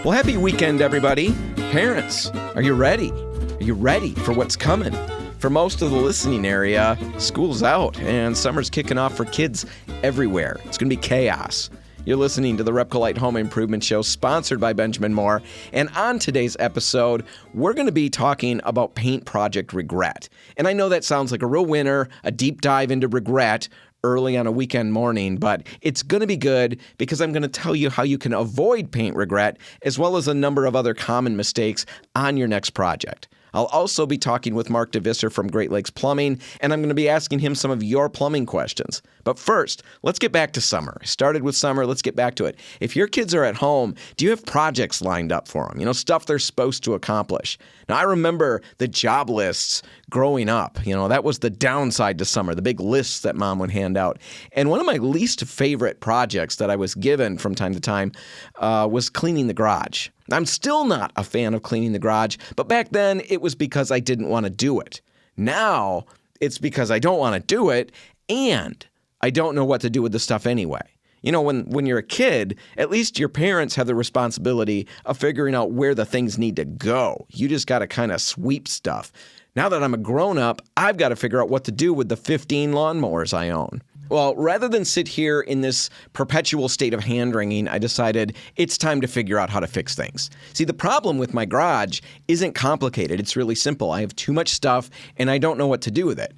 Well, happy weekend, everybody. Parents, are you ready? Are you ready for what's coming? For most of the listening area, school's out and summer's kicking off for kids everywhere. It's going to be chaos. You're listening to the RepcoLite Home Improvement Show, sponsored by Benjamin Moore. And on today's episode, we're going to be talking about paint project regret. And I know that sounds like a real winner, a deep dive into regret early on a weekend morning, but it's going to be good because I'm going to tell you how you can avoid paint regret, as well as a number of other common mistakes on your next project. I'll also be talking with Mark DeVisser from Great Lakes Plumbing, and I'm going to be asking him some of your plumbing questions. But first, let's get back to summer. I started with summer. Let's get back to it. If your kids are at home, do you have projects lined up for them? You know, stuff they're supposed to accomplish. Now, I remember the job lists growing up. You know, that was the downside to summer, the big lists that mom would hand out. And one of my least favorite projects that I was given from time to time was cleaning the garage. I'm still not a fan of cleaning the garage, but back then it was because I didn't want to do it. Now it's because I don't want to do it and I don't know what to do with the stuff anyway. You know, when you're a kid, at least your parents have the responsibility of figuring out where the things need to go. You just got to kind of sweep stuff. Now that I'm a grown-up, I've got to figure out what to do with the 15 lawnmowers I own. Well, rather than sit here in this perpetual state of hand-wringing, I decided it's time to figure out how to fix things. See, the problem with my garage isn't complicated. It's really simple. I have too much stuff, and I don't know what to do with it.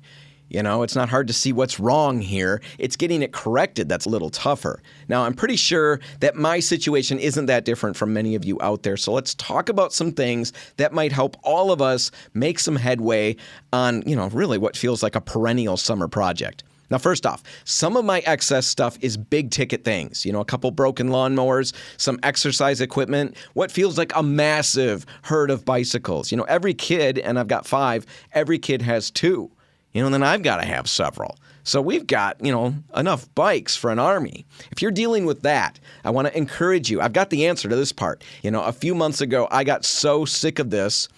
You know, it's not hard to see what's wrong here. It's getting it corrected that's a little tougher. Now, I'm pretty sure that my situation isn't that different from many of you out there. So let's talk about some things that might help all of us make some headway on, you know, really what feels like a perennial summer project. Now, first off, some of my excess stuff is big ticket things. You know, a couple broken lawnmowers, some exercise equipment, what feels like a massive herd of bicycles. You know, every kid, and I've got 5, every kid has 2. You know, and then I've got to have several. So we've got, you know, enough bikes for an army. If you're dealing with that, I want to encourage you. I've got the answer to this part. You know, a few months ago, I got so sick of this.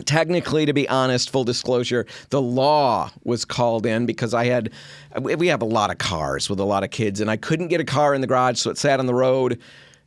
Technically, to be honest, full disclosure, the law was called in because we have a lot of cars with a lot of kids, and I couldn't get a car in the garage, so it sat on the road.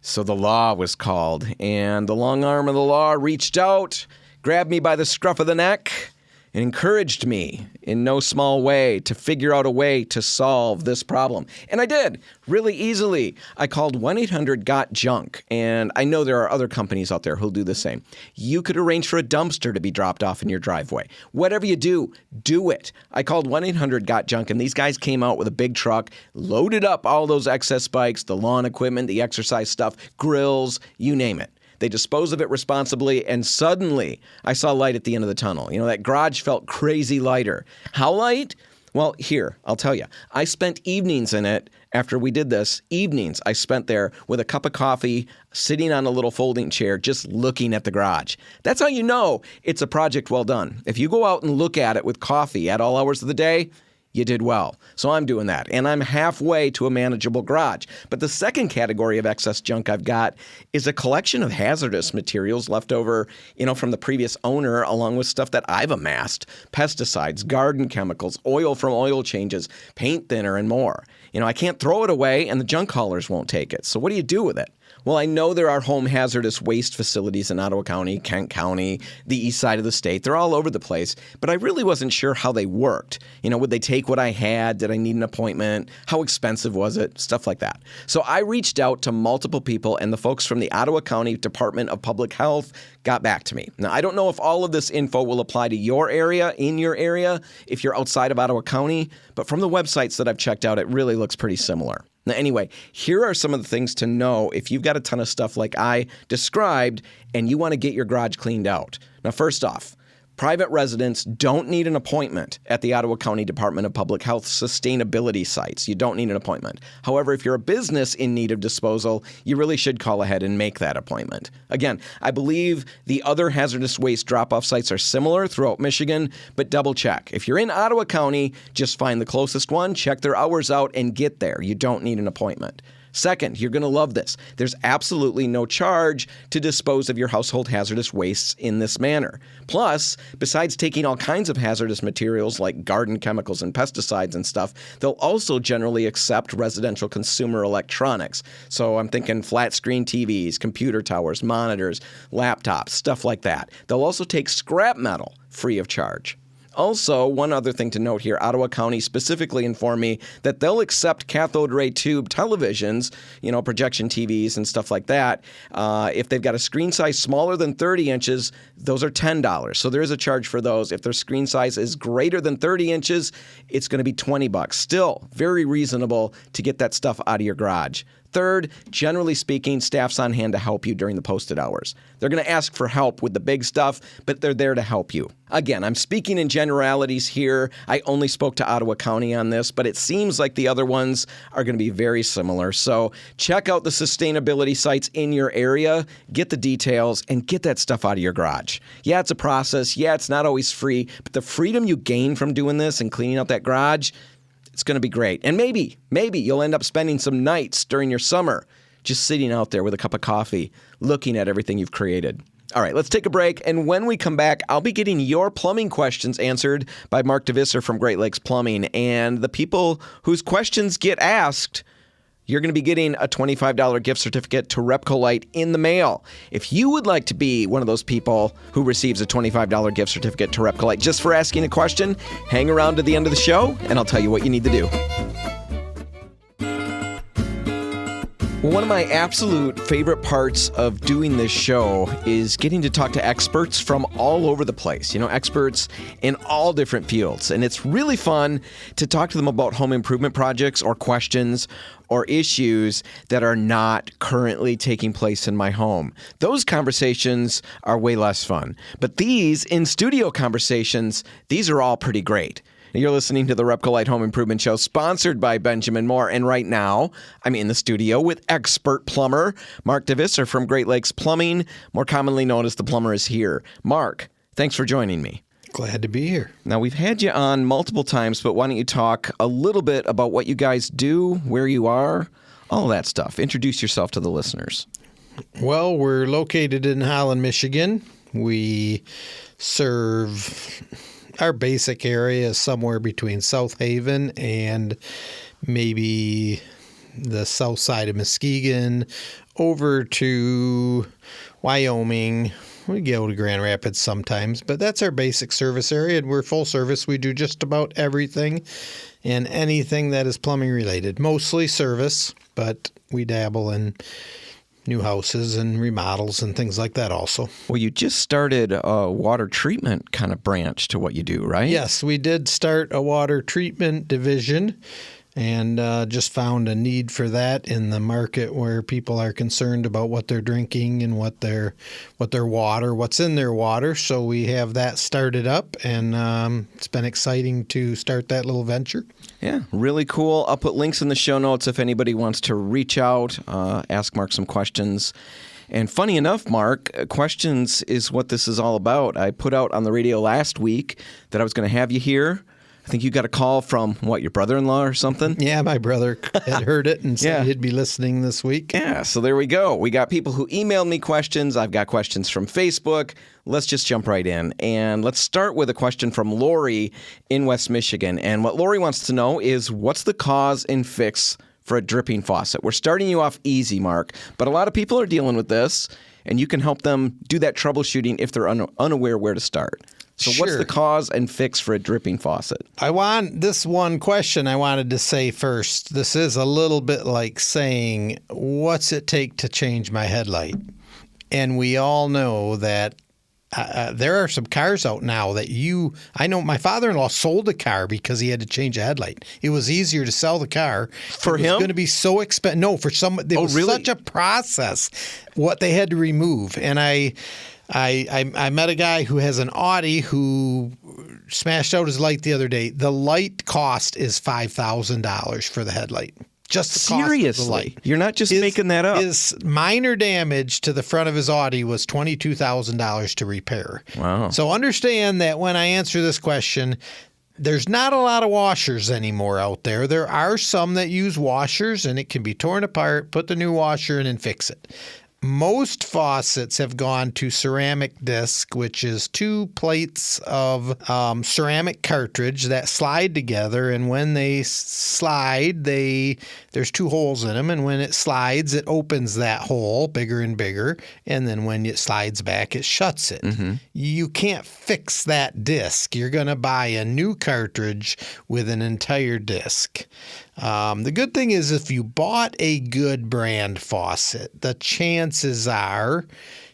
So the law was called, and the long arm of the law reached out, grabbed me by the scruff of the neck, and encouraged me in no small way to figure out a way to solve this problem. And I did, really easily. I called 1-800-GOT-JUNK, and I know there are other companies out there who'll do the same. You could arrange for a dumpster to be dropped off in your driveway. Whatever you do, do it. I called 1-800-GOT-JUNK, and these guys came out with a big truck, loaded up all those excess bikes, the lawn equipment, the exercise stuff, grills, you name it. They dispose of it responsibly, and suddenly I saw light at the end of the tunnel. You know, that garage felt crazy lighter. How light? Well, here, I'll tell you. I spent evenings in it after we did this. Evenings I spent there with a cup of coffee, sitting on a little folding chair, just looking at the garage. That's how you know it's a project well done. If you go out and look at it with coffee at all hours of the day, you did well. So I'm doing that, and I'm halfway to a manageable garage. But the second category of excess junk I've got is a collection of hazardous materials left over, you know, from the previous owner, along with stuff that I've amassed: pesticides, garden chemicals, oil from oil changes, paint thinner, and more. You know, I can't throw it away, and the junk haulers won't take it. So what do you do with it? Well, I know there are home hazardous waste facilities in Ottawa County, Kent County, the east side of the state. They're all over the place, but I really wasn't sure how they worked. You know, would they take what I had? Did I need an appointment? How expensive was it? Stuff like that. So I reached out to multiple people, and the folks from the Ottawa County Department of Public Health got back to me. Now, I don't know if all of this info will apply to your area, in your area, if you're outside of Ottawa County, but from the websites that I've checked out, it really looks pretty similar. Now, anyway, here are some of the things to know if you've got a ton of stuff like I described and you want to get your garage cleaned out. Now, first off, private residents don't need an appointment at the Ottawa County Department of Public Health sustainability sites. You don't need an appointment. However, if you're a business in need of disposal, you really should call ahead and make that appointment. Again, I believe the other hazardous waste drop-off sites are similar throughout Michigan, but double check. If you're in Ottawa County, just find the closest one, check their hours out, and get there. You don't need an appointment. Second, you're going to love this. There's absolutely no charge to dispose of your household hazardous wastes in this manner. Plus, besides taking all kinds of hazardous materials like garden chemicals and pesticides and stuff, they'll also generally accept residential consumer electronics. So I'm thinking flat screen TVs, computer towers, monitors, laptops, stuff like that. They'll also take scrap metal free of charge. Also, one other thing to note here, Ottawa County specifically informed me that they'll accept cathode ray tube televisions, projection TVs and stuff like that. If they've got a screen size smaller than 30 inches, those are $10. So there is a charge for those. If their screen size is greater than 30 inches, it's going to be $20. Still, very reasonable to get that stuff out of your garage. Third, generally speaking, staff's on hand to help you during the posted hours. They're going to ask for help with the big stuff, but they're there to help you. Again, I'm speaking in generalities here. I only spoke to Ottawa County on this, but it seems like the other ones are going to be very similar. So check out the sustainability sites in your area, get the details, and get that stuff out of your garage. Yeah, it's a process. Yeah, it's not always free, but the freedom you gain from doing this and cleaning out that garage, it's going to be great. And maybe you'll end up spending some nights during your summer just sitting out there with a cup of coffee, looking at everything you've created. All right, let's take a break. And when we come back, I'll be getting your plumbing questions answered by Mark DeVisser from Great Lakes Plumbing. And the people whose questions get asked, you're going to be getting a $25 gift certificate to RepcoLite in the mail. If you would like to be one of those people who receives a $25 gift certificate to RepcoLite just for asking a question, hang around to the end of the show, and I'll tell you what you need to do. Well, one of my absolute favorite parts of doing this show is getting to talk to experts from all over the place, experts in all different fields. And it's really fun to talk to them about home improvement projects or questions or issues that are not currently taking place in my home. Those conversations are way less fun. But these in-studio conversations, these are all pretty great. You're listening to the RepcoLite Home Improvement Show, sponsored by Benjamin Moore. And right now, I'm in the studio with expert plumber Mark DeVisser from Great Lakes Plumbing, more commonly known as The Plumber Is Here. Mark, thanks for joining me. Glad to be here. Now, we've had you on multiple times, but why don't you talk a little bit about what you guys do, where you are, all that stuff. Introduce yourself to the listeners. Well, we're located in Holland, Michigan. We serve... Our basic area is somewhere between South Haven and maybe the south side of Muskegon over to Wyoming. We go to Grand Rapids sometimes, but that's our basic service area, and we're full service. We do just about everything and anything that is plumbing related. Mostly service, but we dabble in new houses and remodels and things like that also. Well, you just started a water treatment kind of branch to what you do, right? Yes, we did start a water treatment division and just found a need for that in the market where people are concerned about what they're drinking and what's in their water. So we have that started up, and it's been exciting to start that little venture. Yeah, really cool. I'll put links in the show notes if anybody wants to reach out, ask Mark some questions. And funny enough, Mark, questions is what this is all about. I put out on the radio last week that I was going to have you here. I think you got a call from, your brother-in-law or something? Yeah, my brother had heard it and said he'd be listening this week. Yeah, so there we go. We got people who emailed me questions. I've got questions from Facebook. Let's just jump right in. And let's start with a question from Lori in West Michigan. And what Lori wants to know is, what's the cause and fix for a dripping faucet? We're starting you off easy, Mark, but a lot of people are dealing with this, and you can help them do that troubleshooting if they're unaware where to start. So Sure. What's the cause and fix for a dripping faucet? I want this one question I wanted to say first. This is a little bit like saying, what's it take to change my headlight? And we all know that there are some cars out now that I know my father-in-law sold a car because he had to change a headlight. It was easier to sell the car. For him? It was going to be so expensive. No, for some. It was really? Such a process what they had to remove. And I met a guy who has an Audi who smashed out his light the other day. The light cost is $5,000 for the headlight. Just the cost of the light. You're not just making that up. His minor damage to the front of his Audi was $22,000 to repair. Wow. So understand that when I answer this question, There's not a lot of washers anymore out there. There are some that use washers, and it can be torn apart, put the new washer in, and fix it. Most faucets have gone to ceramic disc, which is 2 plates of ceramic cartridge that slide together. And when they slide, there's 2 holes in them. And when it slides, it opens that hole bigger and bigger. And then when it slides back, it shuts it. Mm-hmm. You can't fix that disc. You're going to buy a new cartridge with an entire disc. The good thing is if you bought a good brand faucet, the chances are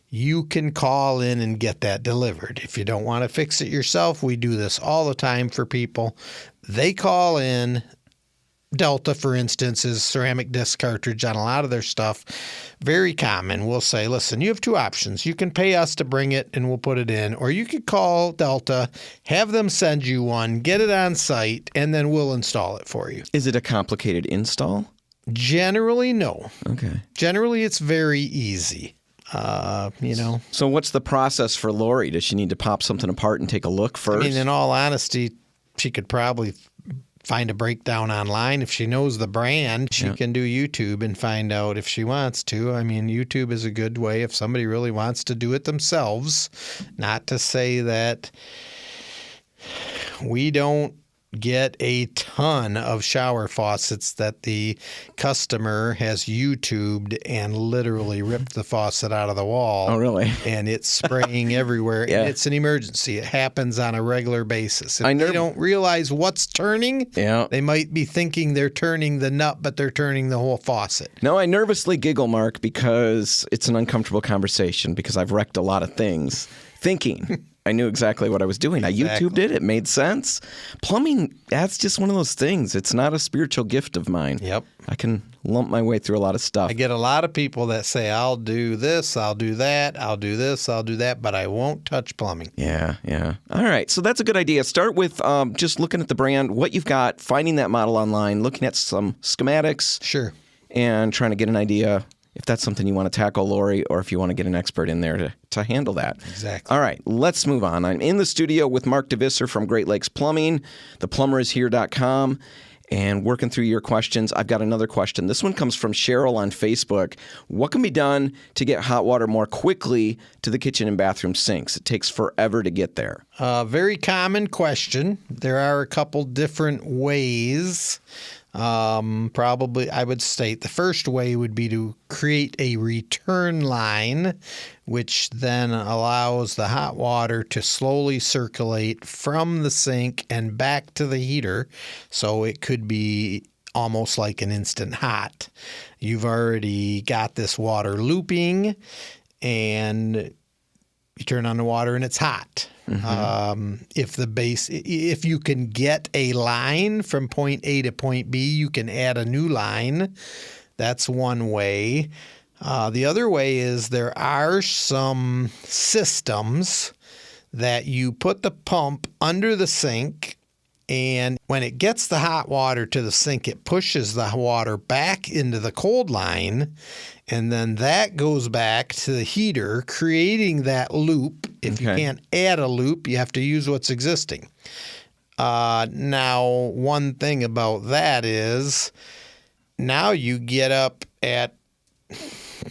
you can call in and get that delivered. If you don't want to fix it yourself, we do this all the time for people. They call in. Delta, for instance, is ceramic disc cartridge on a lot of their stuff. Very common. We'll say, listen, you have 2 options. You can pay us to bring it and we'll put it in, or you could call Delta, have them send you one, get it on site, and then we'll install it for you. Is it a complicated install? Generally, no. Okay. Generally, it's very easy. So what's the process for Lori? Does she need to pop something apart and take a look first? I mean, in all honesty, she could probably find a breakdown online. If she knows the brand, she can do YouTube and find out if she wants to. I mean, YouTube is a good way if somebody really wants to do it themselves. Not to say that we don't get a ton of shower faucets that the customer has YouTubed and literally ripped the faucet out of the wall. Oh, really? And it's spraying everywhere. Yeah. And it's an emergency. It happens on a regular basis. If they don't realize what's turning, they might be thinking they're turning the nut, but they're turning the whole faucet. No, I nervously giggle, Mark, because it's an uncomfortable conversation because I've wrecked a lot of things thinking I knew exactly what I was doing. Exactly. I YouTubed it. It made sense. Plumbing, that's just one of those things. It's not a spiritual gift of mine. Yep. I can lump my way through a lot of stuff. I get a lot of people that say, I'll do this, I'll do that, I'll do this, I'll do that, but I won't touch plumbing. Yeah. All right. So that's a good idea. Start with just looking at the brand, what you've got, finding that model online, looking at some schematics. Sure. And trying to get an idea if that's something you want to tackle, Lori, or if you want to get an expert in there to handle that. Exactly. All right, let's move on. I'm in the studio with Mark DeVisser from Great Lakes Plumbing, theplumberishere.com, and working through your questions. I've got another question. This one comes from Cheryl on Facebook. What can be done to get hot water more quickly to the kitchen and bathroom sinks? It takes forever to get there. Very common question. There are a couple different ways. Probably, I would state the first way would be to create a return line, which then allows the hot water to slowly circulate from the sink and back to the heater. So it could be almost like an instant hot. You've already got this water looping and you turn on the water and it's hot. Mm-hmm. If you can get a line from point A to point B, you can add a new line. That's one way. The other way is there are some systems that you put the pump under the sink, and when it gets the hot water to the sink, it pushes the water back into the cold line, and then that goes back to the heater, creating that loop. If you can't add a loop, you have to use what's existing. Now, one thing about that is now you get up at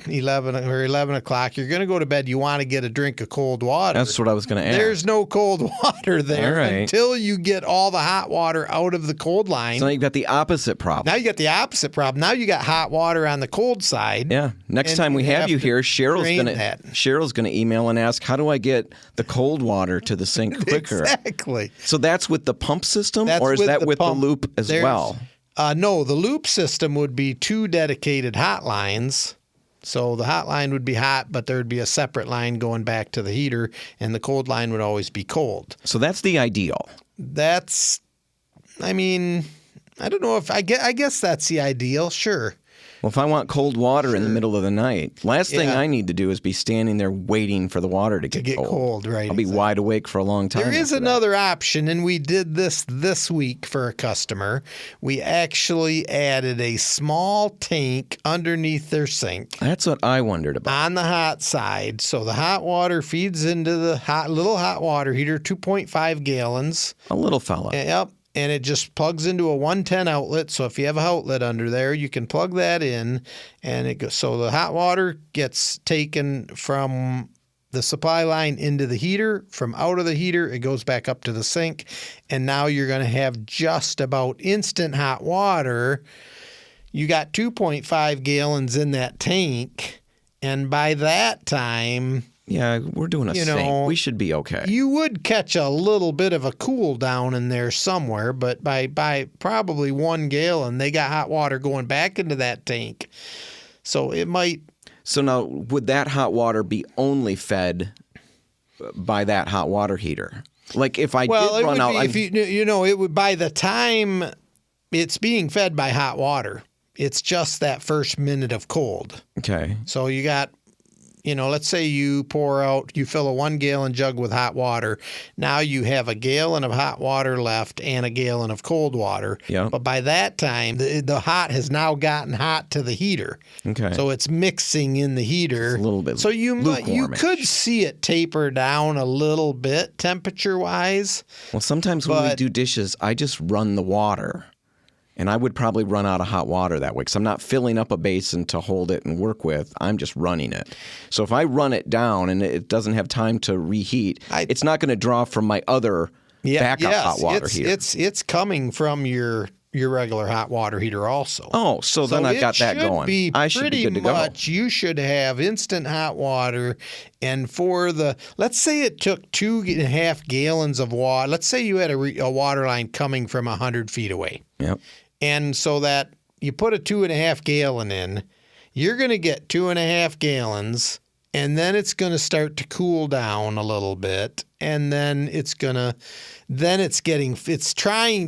11 o'clock. You're going to go to bed. You want to get a drink of cold water. That's what I was going to ask. There's no cold water there until you get all the hot water out of the cold line. So now you've got the opposite problem. Now you got the opposite problem. Now you got hot water on the cold side. Yeah. Next time we have you here, Cheryl's going to email and ask, how do I get the cold water to the sink quicker? Exactly. So that's with the pump system, or is that with the loop as well? No, the loop system would be 2 dedicated hot lines. So the hot line would be hot, but there would be a separate line going back to the heater, and the cold line would always be cold. So that's the ideal. I don't know if I guess that's the ideal. Sure. Well, if I want cold water in the middle of the night, last thing I need to do is be standing there waiting for the water to get cold. Right? I'll be wide awake for a long time. There is another option, and we did this week for a customer. We actually added a small tank underneath their sink. That's what I wondered about. On the hot side. So the hot water feeds into the little hot water heater, 2.5 gallons. A little fella. Yep. And it just plugs into a 110 outlet. So if you have an outlet under there, you can plug that in, and it goes. So the hot water gets taken from the supply line into the heater. From out of the heater, it goes back up to the sink, and now you're going to have just about instant hot water. You got 2.5 gallons in that tank, and by that time, yeah, we're doing a sink. We should be okay. You would catch a little bit of a cool down in there somewhere, but by probably 1 gallon, they got hot water going back into that tank. So it might. So now, would that hot water be only fed by that hot water heater? Like if I did run out, it would, by the time it's being fed by hot water, it's just that first minute of cold. Okay. So you got. Let's say you fill a 1 gallon jug with hot water. Now you have a gallon of hot water left and a gallon of cold water. Yeah. But by that time, the hot has now gotten hot to the heater. Okay. So it's mixing in the heater. It's a little bit. So you could see it taper down a little bit temperature wise. Well, sometimes when we do dishes, I just run the water. And I would probably run out of hot water that way because I'm not filling up a basin to hold it and work with. I'm just running it. So if I run it down and it doesn't have time to reheat, it's not going to draw from my other backup hot water heater. It's coming from your regular hot water heater also. Oh, so then I've got that going. I should be good to go. You should have instant hot water. And let's say it took 2.5 gallons of water. Let's say you had a water line coming from 100 feet away. Yep. And so that you put a 2.5 gallon in, you're going to get 2.5 gallons, and then it's going to start to cool down a little bit, and then it's trying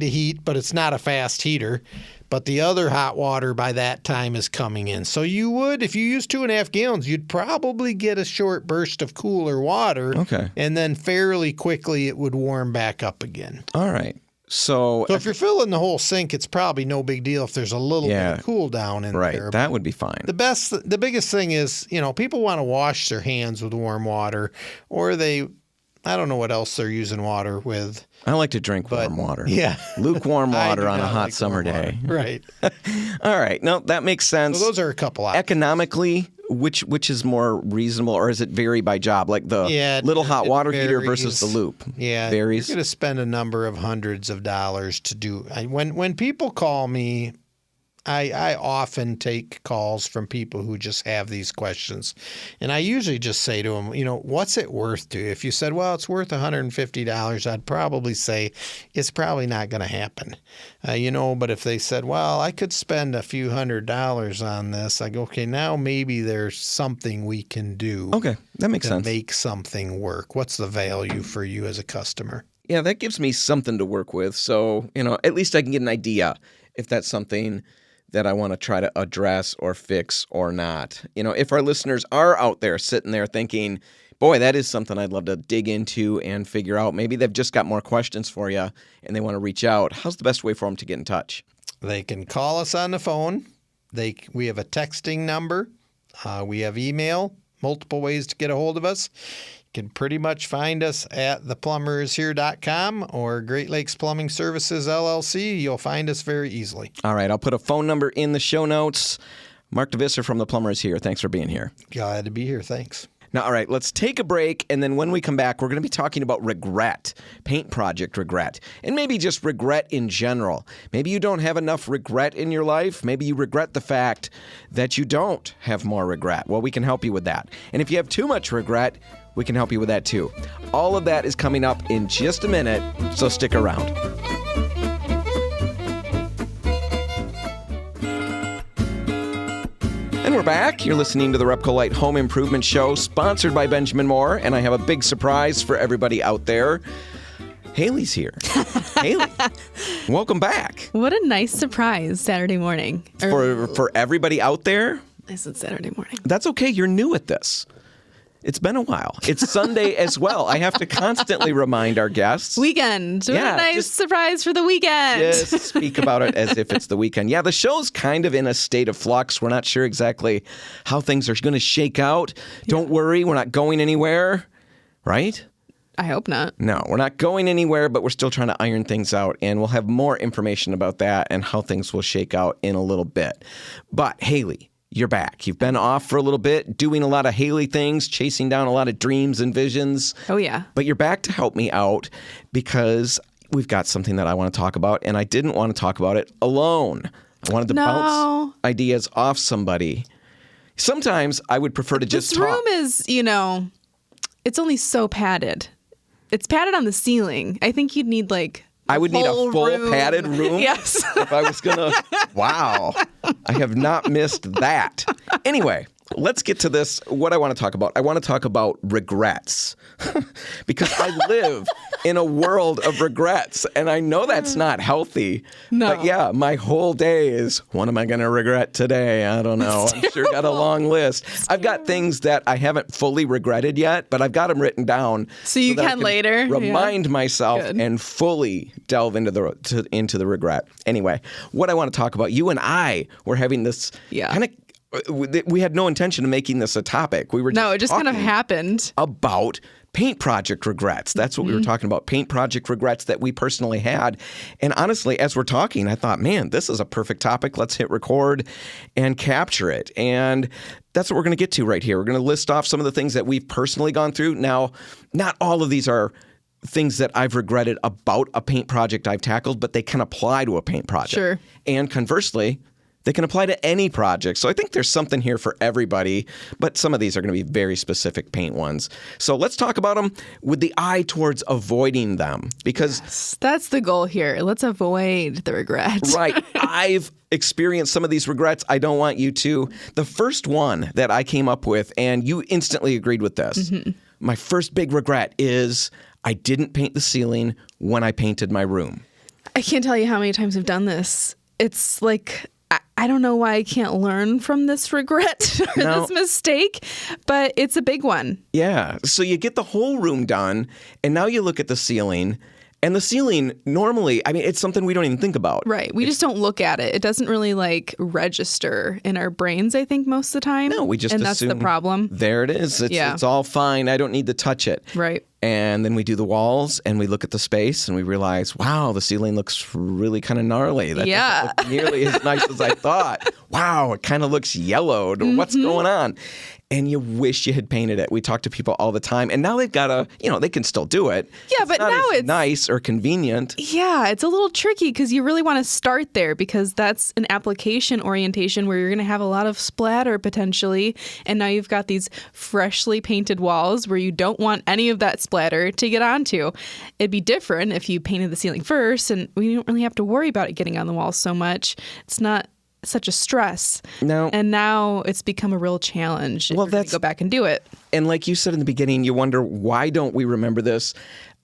to heat, but it's not a fast heater. But the other hot water by that time is coming in. So you would, if you use 2.5 gallons, you'd probably get a short burst of cooler water. Okay. And then fairly quickly it would warm back up again. All right. So if you're filling the whole sink, it's probably no big deal if there's a little bit of cool down in there. Right, that would be fine. The biggest thing is, people want to wash their hands with warm water, or I don't know what else they're using water with. I like to drink warm water. Yeah. Lukewarm water on a hot summer day. Right. All right. No, that makes sense. So those are a couple options. Economically, which is more reasonable, or does it vary by job? Like the little hot water heater versus the loop? Yeah. Varies. You're going to spend a number of hundreds of dollars to do. When people call me, I often take calls from people who just have these questions. And I usually just say to them, what's it worth to you? If you said, well, it's worth $150, I'd probably say it's probably not going to happen. But if they said, well, I could spend a few $100s on this, I go, okay, now maybe there's something we can do. Okay, that makes sense. To make something work. What's the value for you as a customer? Yeah, that gives me something to work with. So, at least I can get an idea if that's something that I want to try to address or fix or not. If our listeners are out there sitting there thinking, boy, that is something I'd love to dig into and figure out. Maybe they've just got more questions for you and they want to reach out. How's the best way for them to get in touch? They can call us on the phone. We have a texting number. We have email, multiple ways to get a hold of us. You can pretty much find us at theplumbershere.com or Great Lakes Plumbing Services, LLC. You'll find us very easily. All right. I'll put a phone number in the show notes. Mark DeVisser from The Plumber is Here. Thanks for being here. Glad to be here. Thanks. Now, all right, let's take a break, and then when we come back, we're going to be talking about regret, paint project regret, and maybe just regret in general. Maybe you don't have enough regret in your life. Maybe you regret the fact that you don't have more regret. Well, we can help you with that. And if you have too much regret, we can help you with that too. All of that is coming up in just a minute, so stick around. And we're back. You're listening to the RepcoLite Home Improvement Show, sponsored by Benjamin Moore, and I have a big surprise for everybody out there. Haley's here. Haley, welcome back. What a nice surprise Saturday morning. For everybody out there, I said Saturday morning. that's okay. You're new at this. It's been a while. It's Sunday as well. I have to constantly remind our guests. Weekend. What a nice surprise for the weekend. Just speak about it as if it's the weekend. Yeah, the show's kind of in a state of flux. We're not sure exactly how things are going to shake out. Don't worry, we're not going anywhere, right? I hope not. No, we're not going anywhere, but we're still trying to iron things out, and we'll have more information about that and how things will shake out in a little bit. But Haley, you're back. You've been off for a little bit, doing a lot of Haley things, chasing down a lot of dreams and visions. Oh, yeah. But you're back to help me out because we've got something that I want to talk about, and I didn't want to talk about it alone. I wanted to bounce ideas off somebody. Sometimes I would prefer to just talk. This room is, it's only so padded. It's padded on the ceiling. I think you'd need I would need a full room. padded room. Yes. If I was going to. Wow. I have not missed that. Anyway, let's get to this. What I want to talk about. I want to talk about regrets because I live in a world of regrets, and I know that's not healthy. No. But yeah, my whole day is, what am I going to regret today? I don't know. I'm sure got a long list. I've got things that I haven't fully regretted yet, but I've got them written down. So you that I can later remind myself Good. and fully delve into the regret. Anyway, what I want to talk about, you and I were having this kind of. We had no intention of making this a topic. We were it just kind of happened about paint project regrets. That's what we were talking about, paint project regrets that we personally had. And honestly, as we're talking, I thought, man, this is a perfect topic. Let's hit record and capture it. And that's what we're going to get to right here. We're going to list off some of the things that we've personally gone through. Now, not all of these are things that I've regretted about a paint project I've tackled, but they can apply to a paint project. Sure. And conversely, they can apply to any project. So I think there's something here for everybody, but some of these are going to be very specific paint ones. So let's talk about them with the eye towards avoiding them because that's the goal here. Let's avoid the regret. Right. I've experienced some of these regrets. I don't want you to. The first one that I came up with, and you instantly agreed with this, my first big regret is I didn't paint the ceiling when I painted my room. I can't tell you how many times I've done this. It's like, I don't know why I can't learn from this regret or this mistake, but it's a big one. Yeah. So you get the whole room done, and now you look at the ceiling. And the ceiling, normally, I mean, it's something we don't even think about. Right. We just don't look at it. It doesn't really register in our brains, I think, most of the time. No, we just and assume that's the problem. There it is. It's all fine. I don't need to touch it. Right. And then we do the walls and we look at the space and we realize, wow, the ceiling looks really kind of gnarly. That doesn't look nearly as nice as I thought. Wow, it kind of looks yellowed. What's going on? And you wish you had painted it. We talk to people all the time. And now they've got they can still do it. Yeah, but not now as it's nice or convenient. Yeah, it's a little tricky because you really want to start there because that's an application orientation where you're going to have a lot of splatter potentially. And now you've got these freshly painted walls where you don't want any of that splatter to get onto. It'd be different if you painted the ceiling first and we don't really have to worry about it getting on the walls so much. It's not such a stress. No. And now it's become a real challenge if you're going to go back and do it. And like you said in the beginning, you wonder, why don't we remember this?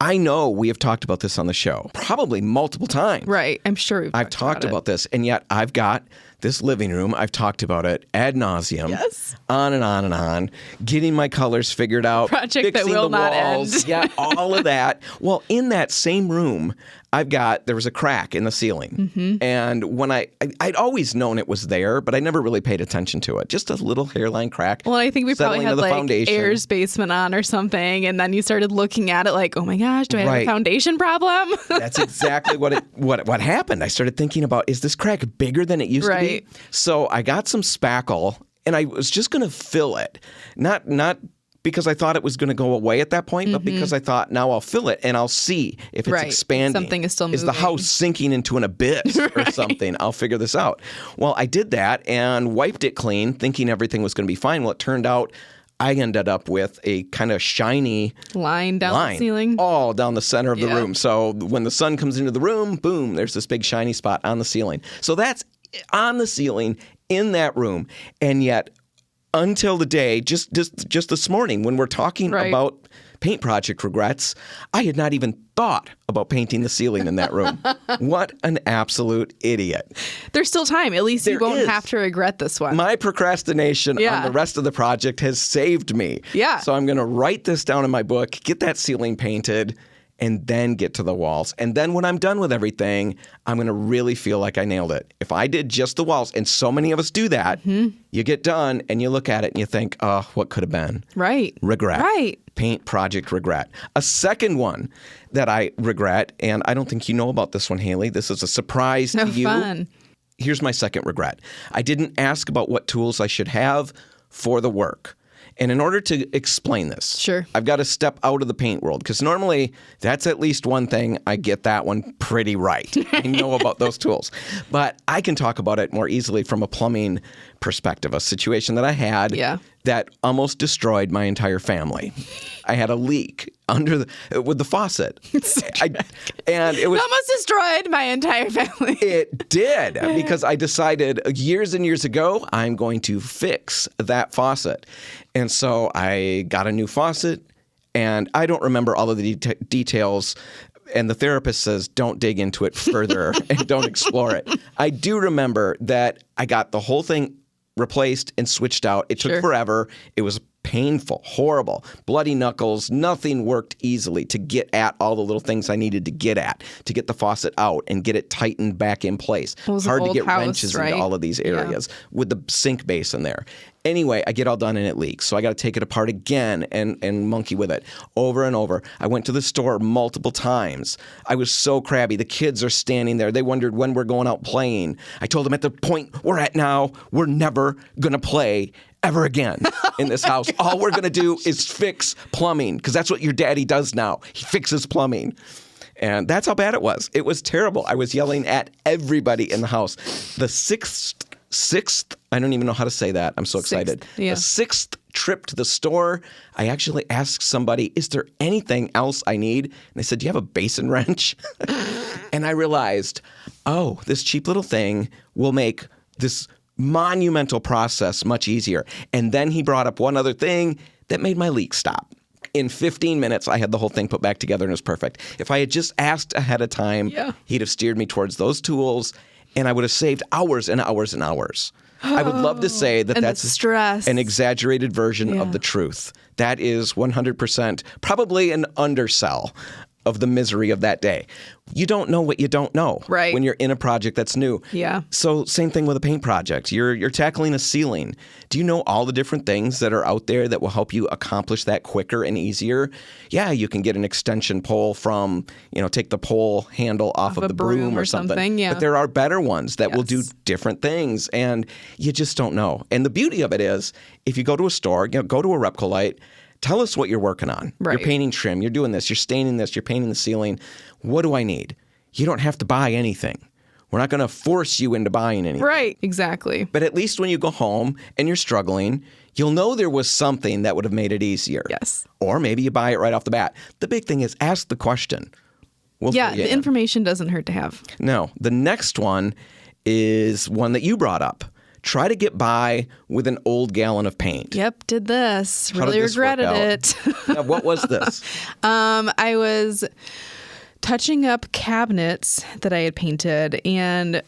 I know we have talked about this on the show, probably multiple times. Right. I'm sure I've talked about this, and yet I've got this living room. I've talked about it ad nauseum. Yes. On and on and on. Getting my colors figured out. Project that will not end. Yeah, all of that. Well, in that same room, there was a crack in the ceiling. And when I'd always known it was there, but I never really paid attention to it. Just a little hairline crack. Well, I think we probably had foundation. Air's basement on or something. And then you started looking at it like, oh my gosh, do I have a foundation problem? That's exactly what happened. I started thinking about, is this crack bigger than it used to be? So I got some spackle and I was just going to fill it. Not because I thought it was going to go away at that point, but because I thought, now I'll fill it and I'll see if it's expanding. Something is still moving. Is the house sinking into an abyss or something? I'll figure this out. Well, I did that and wiped it clean, thinking everything was going to be fine. Well, it turned out I ended up with a kind of shiny line down the ceiling. All down the center of the room. So when the sun comes into the room, boom, there's this big shiny spot on the ceiling. So that's on the ceiling in that room. And yet, until the day, just this morning, when we're talking about paint project regrets. I had not even thought about painting the ceiling in that room. What an absolute idiot. There's still time. At least you There won't is. have to regret this one. My procrastination on the rest of the project has saved me. Yeah. So I'm going to write this down in my book, get that ceiling painted, and then get to the walls. And then when I'm done with everything, I'm going to really feel like I nailed it. If I did just the walls, and so many of us do that, you get done and you look at it and you think, oh, what could have been? Right. Regret. Right. Paint project regret. A second one that I regret, and I don't think you know about this one, Haley. This is a surprise to you. Fun. Here's my second regret. I didn't ask about what tools I should have for the work. And in order to explain this, Sure. I've got to step out of the paint world because normally that's at least one thing. I get that one pretty right. I know about those tools. But I can talk about it more easily from a plumbing perspective, a situation that I had that almost destroyed my entire family. I had a leak with the faucet. And it was Almost destroyed my entire family. It did, because I decided years and years ago, I'm going to fix that faucet. And so I got a new faucet, and I don't remember all of the details. And the therapist says, don't dig into it further and don't explore it. I do remember that I got the whole thing replaced and switched out. It took forever. It was painful, horrible, bloody knuckles. Nothing worked easily to get at all the little things I needed to get at, to get the faucet out and get it tightened back in place. It was an hard to old get house, wrenches right? into all of these areas with the sink basin there. Anyway, I get all done and it leaks. So I got to take it apart again and monkey with it over and over. I went to the store multiple times. I was so crabby. The kids are standing there. They wondered when we're going out playing. I told them at the point we're at now, we're never going to play ever again in this house. All we're going to do is fix plumbing because that's what your daddy does now. He fixes plumbing. And that's how bad it was. It was terrible. I was yelling at everybody in the house. The sixth, I don't even know how to say that. I'm so excited. Yeah. The sixth trip to the store, I actually asked somebody, is there anything else I need? And they said, do you have a basin wrench? And I realized, oh, this cheap little thing will make this monumental process much easier. And then he brought up one other thing that made my leak stop. In 15 minutes, I had the whole thing put back together and it was perfect. If I had just asked ahead of time, he'd have steered me towards those tools and I would have saved hours and hours and hours. I would love to say that that's stress. an exaggerated version of the truth. That is 100% probably an undersell of the misery of that day. You don't know what you don't know when you're in a project that's new. Yeah. So same thing with a paint project. You're tackling a ceiling. Do you know all the different things that are out there that will help you accomplish that quicker and easier? Yeah, you can get an extension pole from, take the pole handle off of the broom or something. Yeah. But there are better ones that will do different things, and you just don't know. And the beauty of it is, if you go to a store, go to a RepcoLite, tell us what you're working on. Right. You're painting trim. You're doing this. You're staining this. You're painting the ceiling. What do I need? You don't have to buy anything. We're not going to force you into buying anything. Right. Exactly. But at least when you go home and you're struggling, you'll know there was something that would have made it easier. Yes. Or maybe you buy it right off the bat. The big thing is ask the question. We'll fill you the in. information doesn't hurt to have. No. The next one is one that you brought up. Try to get by with an old gallon of paint. Yep, did this. How Really did this work regretted out? it. Now, what was this? I was touching up cabinets that I had painted, and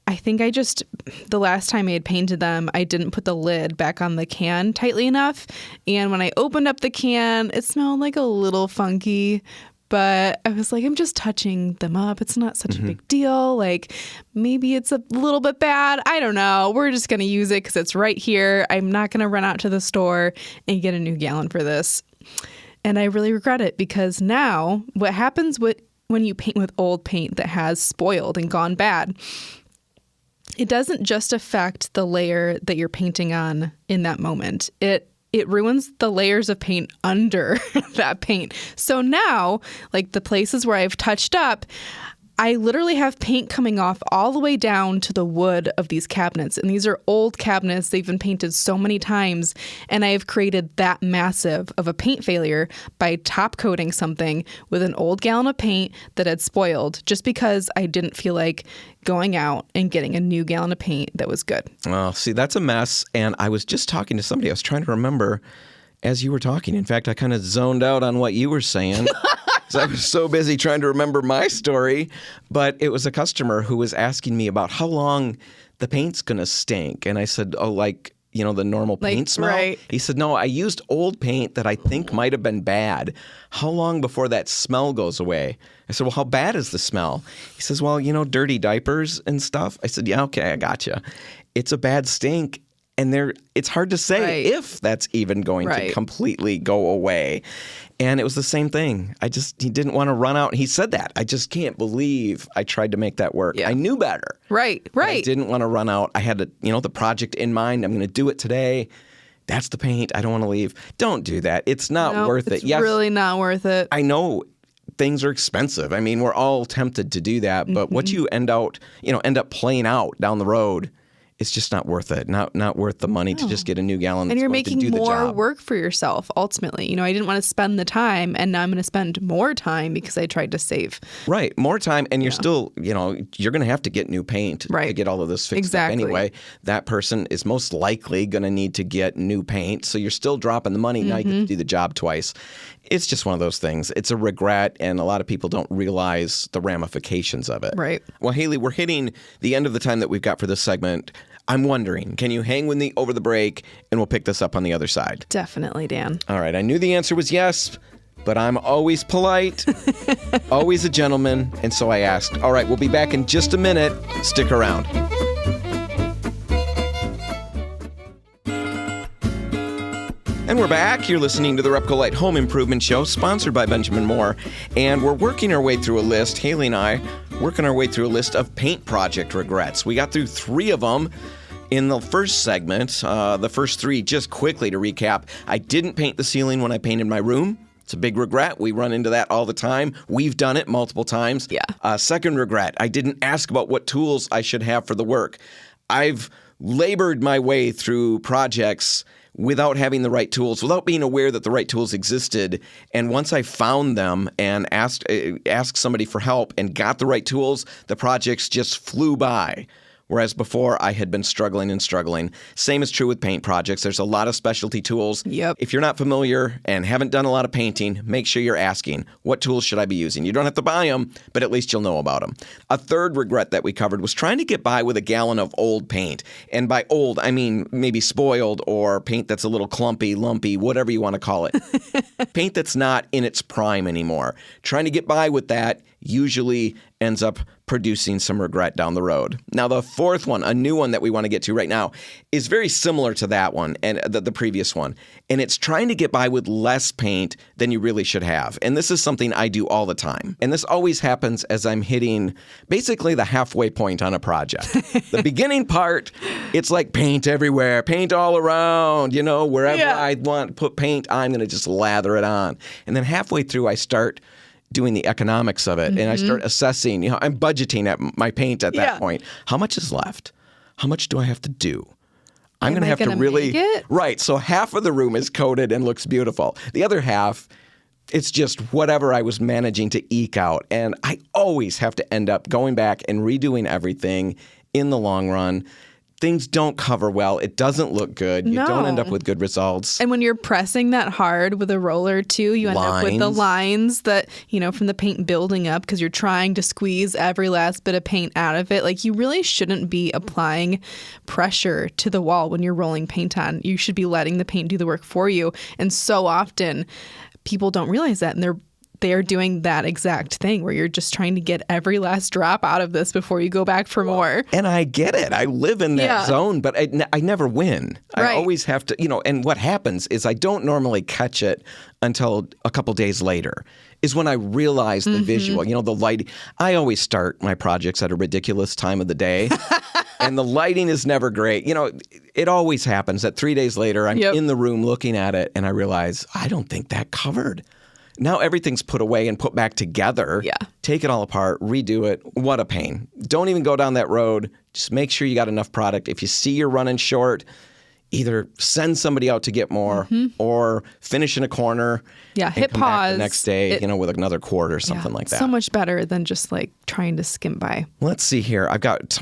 I think the last time I had painted them, I didn't put the lid back on the can tightly enough. And when I opened up the can, it smelled like a little funky. But I was like, I'm just touching them up. It's not such a big deal. Like, maybe it's a little bit bad. I don't know. We're just going to use it because it's right here. I'm not going to run out to the store and get a new gallon for this. And I really regret it because now what happens when you paint with old paint that has spoiled and gone bad, it doesn't just affect the layer that you're painting on in that moment. It ruins the layers of paint under that paint. So now, like the places where I've touched up, I literally have paint coming off all the way down to the wood of these cabinets. And these are old cabinets. They've been painted so many times. And I have created that massive of a paint failure by top coating something with an old gallon of paint that had spoiled just because I didn't feel like going out and getting a new gallon of paint that was good. Well, see, that's a mess. And I was just talking to somebody. I was trying to remember as you were talking. In fact, I kind of zoned out on what you were saying. I was so busy trying to remember my story, but it was a customer who was asking me about how long the paint's going to stink. And I said, the normal paint smell? Right. He said, no, I used old paint that I think might have been bad. How long before that smell goes away? I said, well, how bad is the smell? He says, well, dirty diapers and stuff. I said, yeah, okay, I gotcha. It's a bad stink. And it's hard to say if that's even going to completely go away. And it was the same thing. He didn't want to run out. He said that. I just can't believe I tried to make that work. Yeah. I knew better. Right. I didn't want to run out. I had the project in mind. I'm going to do it today. That's the paint. I don't want to leave. Don't do that. It's not worth it. It's really not worth it. I know things are expensive. I mean, we're all tempted to do that. But what you end up playing out down the road, it's just not worth it. Not worth the money to just get a new gallon. And you're going to making do the more job. work for yourself, ultimately. I didn't want to spend the time, and now I'm going to spend more time because I tried to save. Right. More time, and you're still, you're going to have to get new paint to get all of this fixed up anyway. That person is most likely going to need to get new paint, so you're still dropping the money. Now you get to do the job twice. It's just one of those things. It's a regret, and a lot of people don't realize the ramifications of it. Right. Well, Haley, we're hitting the end of the time that we've got for this segment. I'm wondering, can you hang with me over the break, and we'll pick this up on the other side? Definitely, Dan. All right. I knew the answer was yes, but I'm always polite, always a gentleman, and so I asked. All right, we'll be back in just a minute. Stick around. And we're back. You're listening to the RepcoLite Home Improvement Show, sponsored by Benjamin Moore. And we're working our way through a list, Haley and I, working our way through a list of paint project regrets. We got through 3 of them in the first segment. The first 3, just quickly to recap, I didn't paint the ceiling when I painted my room. It's a big regret. We run into that all the time. We've done it multiple times. Yeah. Second regret, I didn't ask about what tools I should have for the work. I've labored my way through projects without having the right tools, without being aware that the right tools existed. And once I found them and asked somebody for help and got the right tools, the projects just flew by. Whereas before, I had been struggling and struggling. Same is true with paint projects. There's a lot of specialty tools. Yep. If you're not familiar and haven't done a lot of painting, make sure you're asking, what tools should I be using? You don't have to buy them, but at least you'll know about them. A third regret that we covered was trying to get by with a gallon of old paint. And by old, I mean maybe spoiled or paint that's a little clumpy, lumpy, whatever you want to call it. Paint that's not in its prime anymore. Trying to get by with that usually ends up producing some regret down the road. Now, the fourth one, a new one that we want to get to right now, is very similar to that one and the previous one. And it's trying to get by with less paint than you really should have. And this is something I do all the time. And this always happens as I'm hitting basically the halfway point on a project. The beginning part, it's like paint everywhere, paint all around, wherever I want to put paint, I'm going to just lather it on. And then halfway through, I start doing the economics of it. And I start assessing, I'm budgeting at my paint at that point. How much is left? How much do I have to do? I'm going to have to really... Right. So half of the room is coated and looks beautiful. The other half, it's just whatever I was managing to eke out. And I always have to end up going back and redoing everything in the long run. Things don't cover well. It doesn't look good. You don't end up with good results. And when you're pressing that hard with a roller too, you end up with the lines that, from the paint building up because you're trying to squeeze every last bit of paint out of it. Like, you really shouldn't be applying pressure to the wall when you're rolling paint on. You should be letting the paint do the work for you. And so often people don't realize that, and they're doing that exact thing where you're just trying to get every last drop out of this before you go back for more. And I get it. I live in that zone, but I never win. I always have to, and what happens is I don't normally catch it until a couple days later is when I realize the visual, the lighting. I always start my projects at a ridiculous time of the day. And the lighting is never great. It always happens that 3 days later, I'm in the room looking at it and I realize, I don't think that covered. Now everything's put away and put back together. Yeah. Take it all apart, redo it. What a pain. Don't even go down that road. Just make sure you got enough product. If you see you're running short, either send somebody out to get more or finish in a corner. Yeah, hit come pause. Back the next day, with another quart or something like that. So much better than just like trying to skimp by. Let's see here.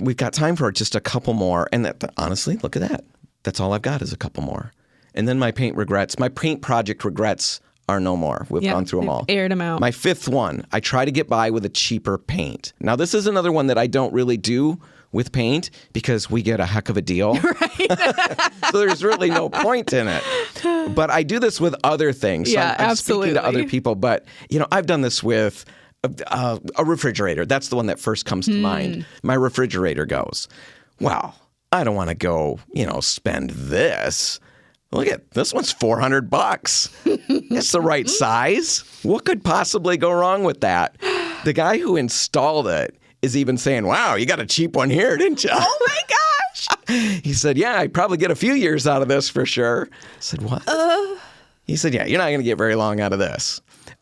We've got time for just a couple more. And honestly, look at that. That's all I've got is a couple more. And then my paint project regrets are no more. We've gone through them all. Aired them out. My fifth one, I try to get by with a cheaper paint. Now, this is another one that I don't really do with paint because we get a heck of a deal. Right. So there's really no point in it. But I do this with other things. So I'm absolutely. speaking to other people. But, I've done this with a refrigerator. That's the one that first comes to mind. My refrigerator goes, well, I don't want to go, spend this. Look at this one's $400. It's the right size. What could possibly go wrong with that? The guy who installed it is even saying, wow, you got a cheap one here, didn't you? Oh my gosh. He said, yeah, I'd probably get a few years out of this for sure. I said, what? He said, yeah, you're not going to get very long out of this.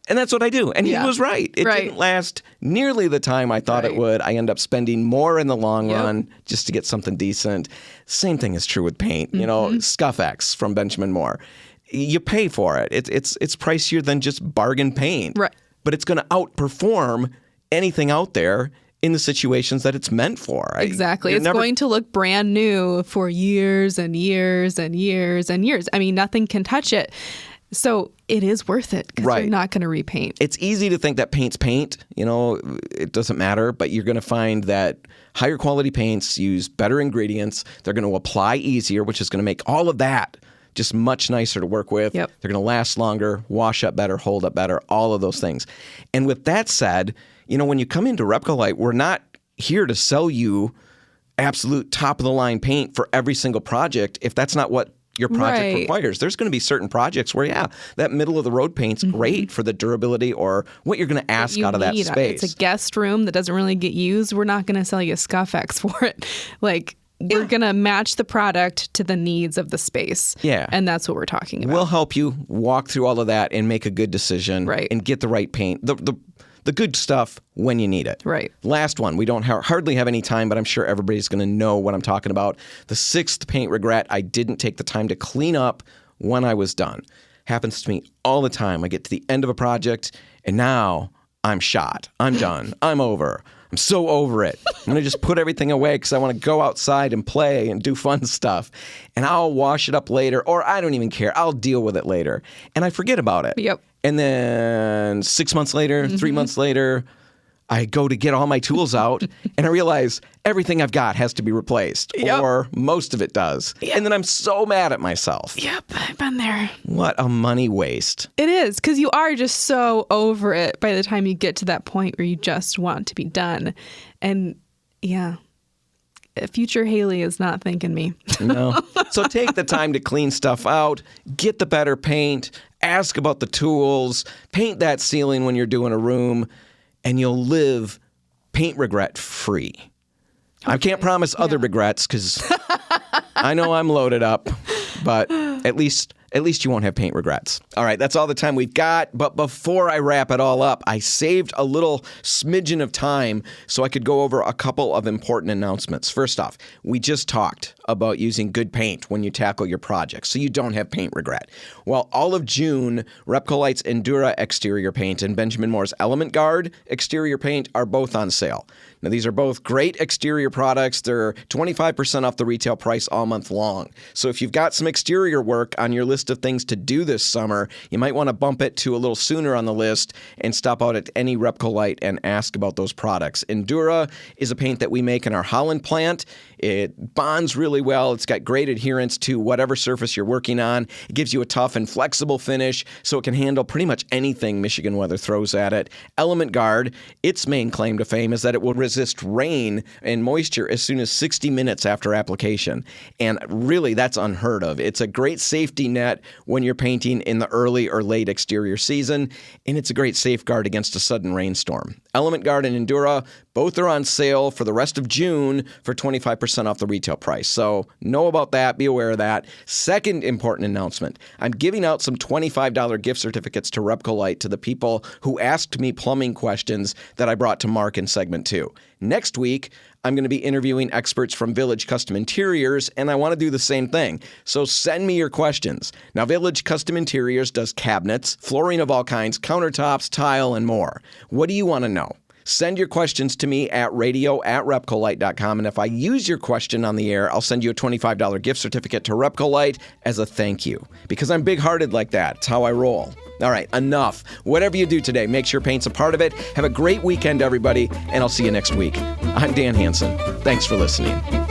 And that's what I do. And he was right. It didn't last nearly the time I thought it would. I end up spending more in the long run just to get something decent. Same thing is true with paint. Scuff X from Benjamin Moore. You pay for it. It's pricier than just bargain paint. Right. But it's going to outperform anything out there in the situations that it's meant for. Exactly. It's going to look brand new for years and years and years and years. I mean, nothing can touch it. So it is worth it because you're not going to repaint. It's easy to think that paint's paint. It doesn't matter. But you're going to find that higher quality paints use better ingredients. They're going to apply easier, which is going to make all of that just much nicer to work with. Yep. They're going to last longer, wash up better, hold up better, all of those things. And with that said, when you come into RepcoLite, we're not here to sell you absolute top-of-the-line paint for every single project if that's not what your project requires. There's going to be certain projects where, that middle-of-the-road paint's great for the durability or what you're going to ask out of that space. It's a guest room that doesn't really get used. We're not going to sell you a Scuff X for it. We're going to match the product to the needs of the space. Yeah. And that's what we're talking about. We'll help you walk through all of that and make a good decision and get the right paint. The good stuff when you need it. Right. Last one. We don't hardly have any time, but I'm sure everybody's going to know what I'm talking about. The sixth paint regret, I didn't take the time to clean up when I was done. Happens to me all the time. I get to the end of a project, and now I'm shot. I'm done. I'm over. I'm so over it. I'm going to just put everything away because I want to go outside and play and do fun stuff. And I'll wash it up later, or I don't even care. I'll deal with it later. And I forget about it. Yep. And then 6 months later, 3 months later, I go to get all my tools out and I realize everything I've got has to be replaced or most of it does. Yep. And then I'm so mad at myself. Yep, I've been there. What a money waste. It is because you are just so over it by the time you get to that point where you just want to be done. And future Haley is not thanking me. No. So take the time to clean stuff out, get the better paint, ask about the tools, paint that ceiling when you're doing a room, and you'll live paint regret free. Okay. I can't promise other regrets because I know I'm loaded up, but at least you won't have paint regrets. All right, that's all the time we've got. But before I wrap it all up, I saved a little smidgen of time so I could go over a couple of important announcements. First off, we just talked about using good paint when you tackle your project so you don't have paint regret. Well, all of June, RepcoLite's Endura exterior paint and Benjamin Moore's Element Guard exterior paint are both on sale. Now, these are both great exterior products. They're 25% off the retail price all month long. So if you've got some exterior work on your list of things to do this summer, you might want to bump it to a little sooner on the list and stop out at any RepcoLite and ask about those products. Endura is a paint that we make in our Holland plant. It bonds really well. It's got great adherence to whatever surface you're working on. It gives you a tough and flexible finish so it can handle pretty much anything Michigan weather throws at it. Element Guard, its main claim to fame is that it will resist rain and moisture as soon as 60 minutes after application. And really, that's unheard of. It's a great safety net when you're painting in the early or late exterior season, and it's a great safeguard against a sudden rainstorm. Element Guard and Endura, both are on sale for the rest of June for 25% off the retail price. So know about that. Be aware of that. Second important announcement. I'm giving out some $25 gift certificates to RepcoLite to the people who asked me plumbing questions that I brought to Mark in segment 2. Next week, I'm going to be interviewing experts from Village Custom Interiors, and I want to do the same thing. So send me your questions. Now, Village Custom Interiors does cabinets, flooring of all kinds, countertops, tile, and more. What do you want to know? Send your questions to me at radio@repcolite.com. And if I use your question on the air, I'll send you a $25 gift certificate to RepcoLite as a thank you. Because I'm big-hearted like that. It's how I roll. All right, enough. Whatever you do today, make sure paint's a part of it. Have a great weekend, everybody, and I'll see you next week. I'm Dan Hansen. Thanks for listening.